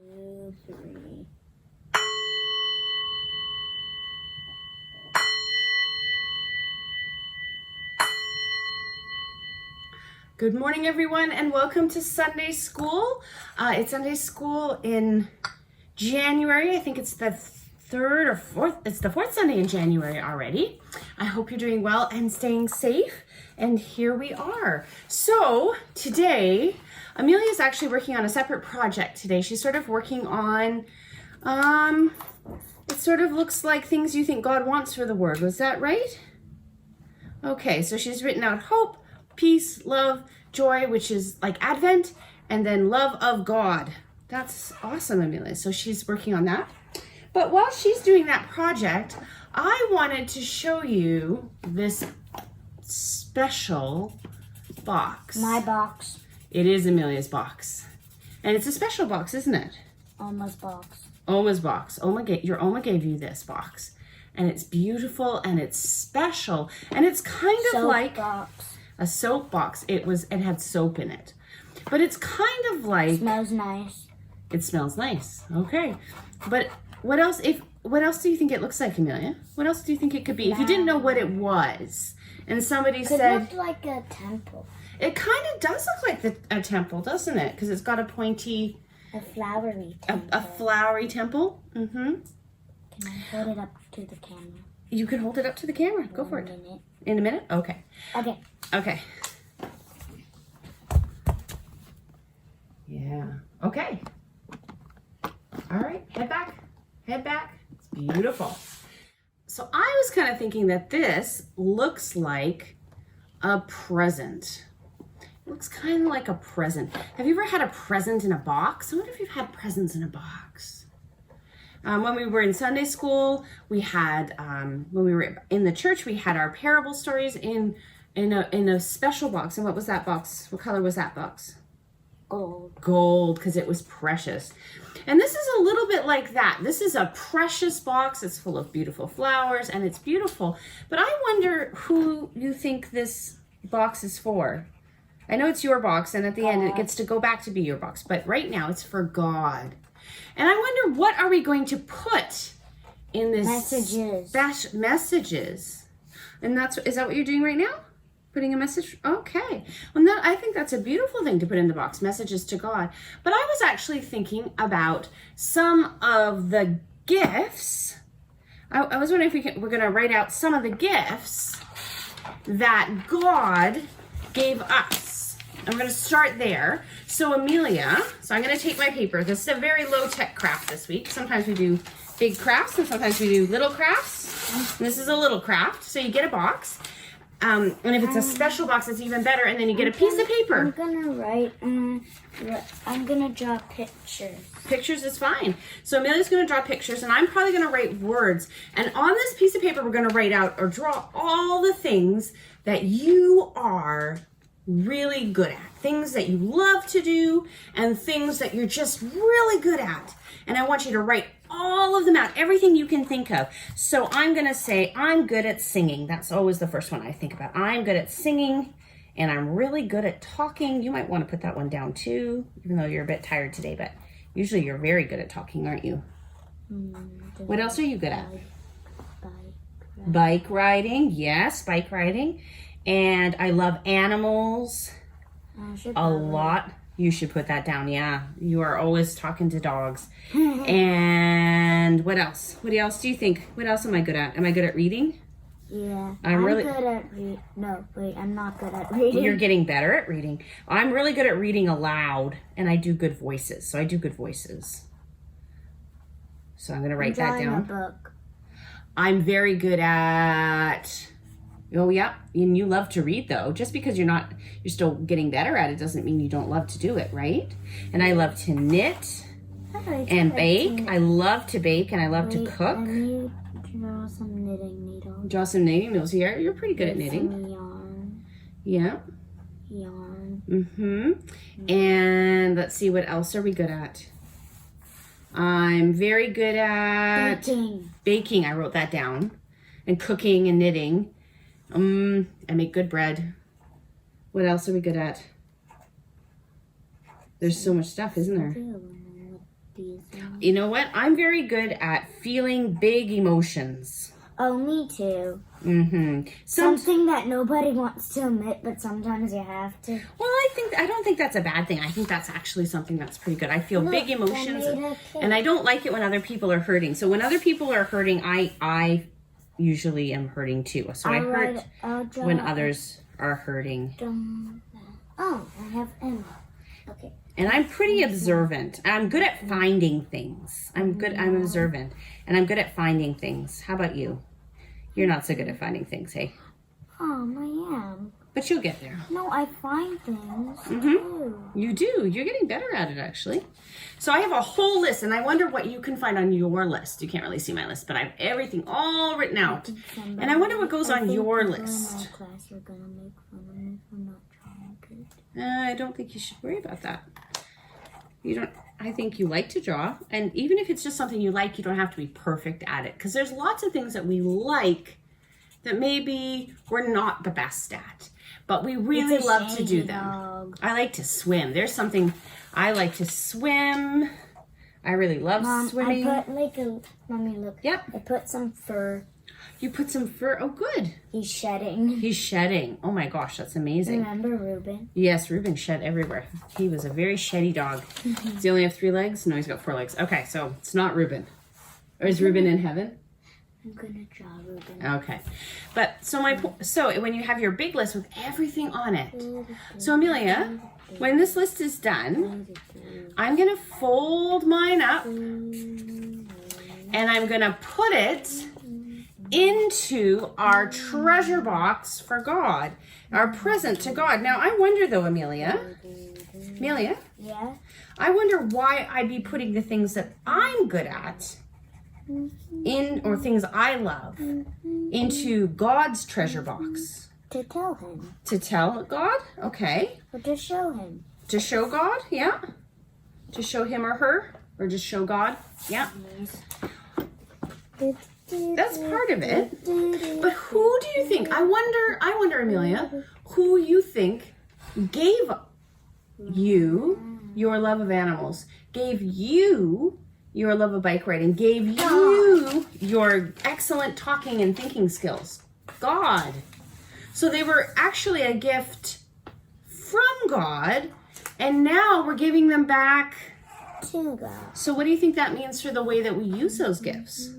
2, 3. Good morning, everyone, and welcome to Sunday School. It's Sunday School in January. I think it's the third or fourth. It's the fourth Sunday in January already. I hope you're doing well and staying safe. And here we are. So today, Amelia is actually working on a separate project today. She's sort of working on, it sort of looks like things you think God wants for the word. Was that right? Okay, so she's written out hope, peace, love, joy, which is like Advent, and then love of God. That's awesome, Amelia. So she's working on that. But while she's doing that project, I wanted to show you this special box. My box. It is Amelia's box. And it's a special box, isn't it? Alma's box. Oma's box. Your Oma gave you this box. And it's beautiful and it's special. And it's kind of like box. A soap box. It had soap in it. But it's kind of like... Smells nice. It smells nice. Okay. But what else do you think it looks like, Amelia? What else do you think it could be? If you didn't know what it was and somebody said... It looked like a temple. It kind of does look like a temple, doesn't it? Because it's got a pointy... A flowery temple. A flowery temple. Mm-hmm. Can I hold it up to the camera? You can hold it up to the camera. Go for it. In a minute? Okay. Okay. Okay. Yeah. Okay. All right. Head back. Head back. It's beautiful. So I was kind of thinking that this looks like a present. It looks kind of like a present. Have you ever had a present in a box? I wonder if you've had presents in a box. When we were in Sunday school, we had, when we were in the church, we had our parable stories in a special box. And what was that box? What color was that box? Gold. Gold, because it was precious. And this is a little bit like that. This is a precious box. It's full of beautiful flowers and it's beautiful. But I wonder who you think this box is for. I know it's your box, and at the end it gets to go back to be your box. But right now it's for God. And I wonder, what are we going to put in this? Messages. Messages. And is that what you're doing right now? Putting a message? Okay. Well, I think that's a beautiful thing to put in the box, messages to God. But I was actually thinking about some of the gifts. I was wondering if we're going to write out some of the gifts that God gave us. I'm going to start there. So Amelia, I'm going to take my paper. This is a very low-tech craft this week. Sometimes we do big crafts and sometimes we do little crafts. And this is a little craft. So you get a box. And if it's a special box, it's even better. And then you get a piece of paper. I'm going to draw pictures. Pictures is fine. So Amelia's going to draw pictures, and I'm probably going to write words. And on this piece of paper, we're going to write out or draw all the things that you are really good at. Things that you love to do and things that you're just really good at. And I want you to write all of them out, everything you can think of. So I'm going to say, I'm good at singing. That's always the first one I think about. I'm good at singing, and I'm really good at talking. You might want to put that one down too, even though you're a bit tired today, but usually you're very good at talking, aren't you? What else are you good at? Bike riding. Yes, bike riding. And I love animals a lot. You should put that down. Yeah, you are always talking to dogs. And what else? What else do you think? What else am I good at? Am I good at reading? Yeah, I'm really good at reading. No, wait, I'm not good at reading. You're getting better at reading. I'm really good at reading aloud, and I do good voices. So I do good voices. So I'm going to write that down. A book. I'm very good at... Oh, yeah. And you love to read, though. Just because you're still getting better at it doesn't mean you don't love to do it, right? And I love to knit and bake. I love to bake and I love to cook. And you draw some knitting needles. Draw some knitting needles here. You're pretty good at knitting. Some yarn. Yeah. Yarn. Mm-hmm. And let's see, what else are we good at? I'm very good at... Baking. I wrote that down. And cooking and knitting. I make good bread. What else are we good at? There's so much stuff, isn't there? puppies. You know what? I'm very good at feeling big emotions. Oh, me too. Mm-hmm. Something that nobody wants to admit, but sometimes you have to. Well, I don't think that's a bad thing. I think that's actually something that's pretty good. I feel big emotions, and I don't like it when other people are hurting. So when other people are hurting, I usually am hurting too. So I hurt when others are hurting. Oh, I have Emma. Okay. And I'm pretty observant. I'm good at finding things. I'm observant, and I'm good at finding things. How about you? You're not so good at finding things, hey? I am. But you'll get there. No, I find things too. You do. You're getting better at it, actually. So I have a whole list, and I wonder what you can find on your list. You can't really see my list, but I have everything all written out. And I wonder what goes on your list. In my class are gonna make fun of me for not drawing good. I don't think you should worry about that. I think you like to draw, and even if it's just something you like, you don't have to be perfect at it, because there's lots of things that we like that maybe we're not the best at, but we really love to do them. Dog. I like to swim. There's something I like to swim. I really love swimming. I put Mommy, look. Yep. I put some fur. You put some fur. Oh, good. He's shedding. He's shedding. Oh my gosh, that's amazing. Remember Reuben? Yes, Reuben shed everywhere. He was a very sheddy dog. Does he only have 3 legs? No, he's got 4 legs. Okay, so it's not Reuben. Or is Reuben in heaven? I'm gonna draw Reuben. Okay, but so when you have your big list with everything on it, so Amelia, when this list is done, I'm gonna fold mine up, and I'm gonna put it into our treasure box for God, our present to God. Now I wonder though, Amelia, Yeah? I wonder why I'd be putting the things that I'm good at or things I love into God's treasure box. To tell him. To tell God? Okay. Or to show him. To show God? Yeah. To show him or her? Or just show God? Yeah. That's part of it. But who do you think? I wonder, Amelia, who you think gave you your love of animals, gave you your love of bike riding, gave you your excellent talking and thinking skills? God. So they were actually a gift from God, and now we're giving them back To God. So what do you think that means for the way that we use those gifts?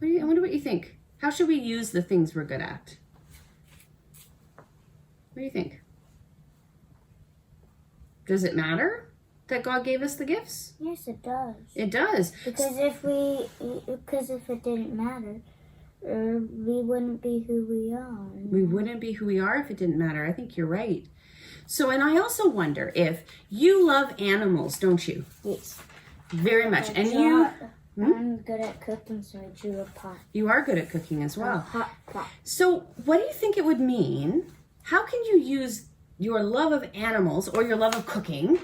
I wonder what you think. How should we use the things we're good at? What do you think? Does it matter that God gave us the gifts? Yes, it does. It does. Because if it didn't matter, we wouldn't be who we are. We wouldn't be who we are if it didn't matter. I think you're right. So, and I also wonder if you love animals, don't you? Yes. Very much. And you... I'm good at cooking, so I drew a pot. You are good at cooking as well. A hot pot. So what do you think it would mean? How can you use your love of animals or your love of cooking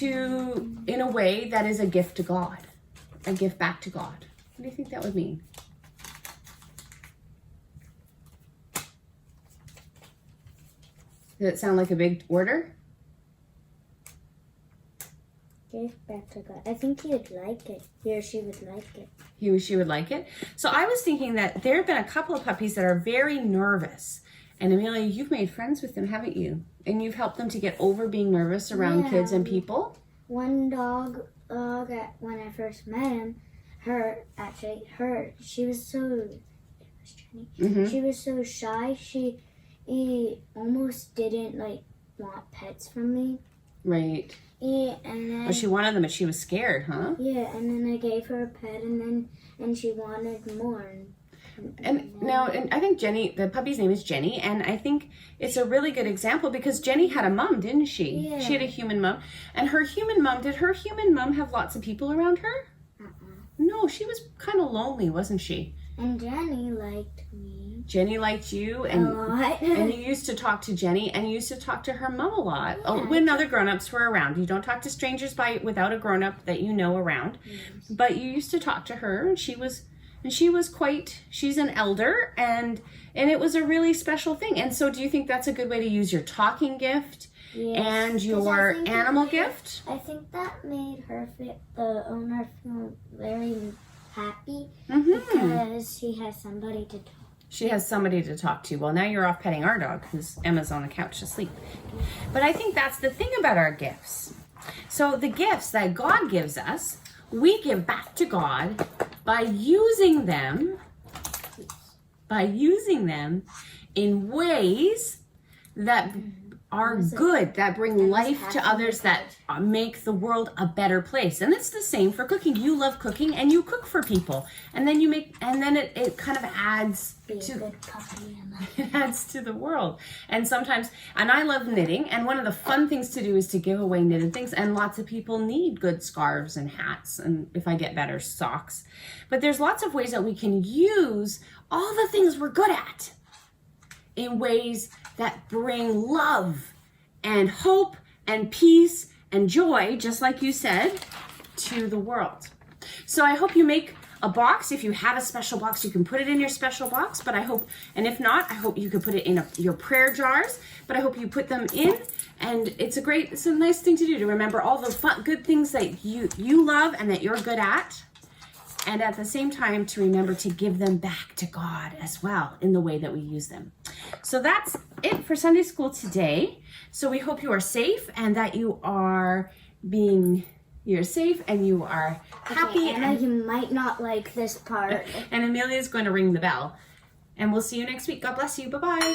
in a way that is a gift to God, a gift back to God? What do you think that would mean? Does it sound like a big order? Give back to God. I think he would like it. He or she would like it. He or she would like it. So I was thinking that there have been a couple of puppies that are very nervous. And Amelia, you've made friends with them, haven't you? And you've helped them to get over being nervous around kids and people. One dog, when I first met him, she was so, she was so shy. She almost didn't want pets from me. Right. Yeah, and then, she wanted them, but she was scared, huh? Yeah, and then I gave her a pet, and she wanted more. And I think Jenny, the puppy's name is Jenny, and I think it's a really good example because Jenny had a mom, didn't she? Yeah. She had a human mom. And did her human mom have lots of people around her? No, she was kind of lonely, wasn't she? And Jenny liked me. Jenny liked you, a lot. And you used to talk to Jenny, and you used to talk to her mom a lot. Yeah. When other grown-ups were around. You don't talk to strangers without a grown-up that you know around. Yes. But you used to talk to her, and she was And she's an elder, and it was a really special thing. And so do you think that's a good way to use your talking gift and your animal gift? I think that made the owner feel very happy because she has somebody to talk to. She has somebody to talk to. Well, now you're off petting our dog because Emma's on the couch asleep. But I think that's the thing about our gifts. So the gifts that God gives us, we give back to God by using them in ways that are good, that bring life to others, that make the world a better place. And it's the same for cooking. You love cooking and you cook for people. And then it kind of adds it adds to the world. And I love knitting, and one of the fun things to do is to give away knitted things, and lots of people need good scarves and hats, and if I get better, socks. But there's lots of ways that we can use all the things we're good at in ways that bring love and hope and peace and joy, just like you said, to the world. So I hope you make a box. If you have a special box, you can put it in your special box, but and if not, I hope you could put it in your prayer jars, but I hope you put them in, and it's a nice thing to do, to remember all the fun, good things that you love and that you're good at, and at the same time to remember to give them back to God as well in the way that we use them. So that's it for Sunday school today. So we hope you are safe and that you're safe and you are happy. Okay, Anna, you might not like this part. And Amelia's going to ring the bell. And we'll see you next week. God bless you. Bye-bye.